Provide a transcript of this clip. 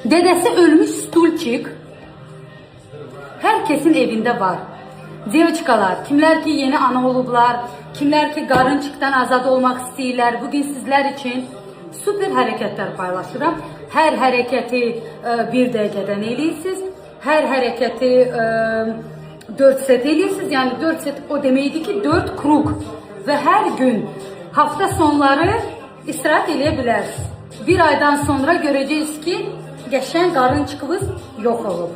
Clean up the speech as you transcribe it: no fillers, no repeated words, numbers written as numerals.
Dedesi ölmüş stulçik. Herkesin evinde var. Девочкalar, kimler ki yeni ana olublar, kimler ki qarınçıqdan azad olmaq istəyirlər. Bugün sizler için süper hərəkətlər paylaşıram. Hər hərəkəti bir dəqiqədən eləyirsiniz. Hər hərəkəti 4 set eləyirsiniz. Yəni 4 set o deməkdir ki 4 krug. Və hər gün hafta sonları istirahat eləyə bilərsiniz. Bir aydan sonra görəcəksiniz ki, qəşəng qarınçığınız yox olub.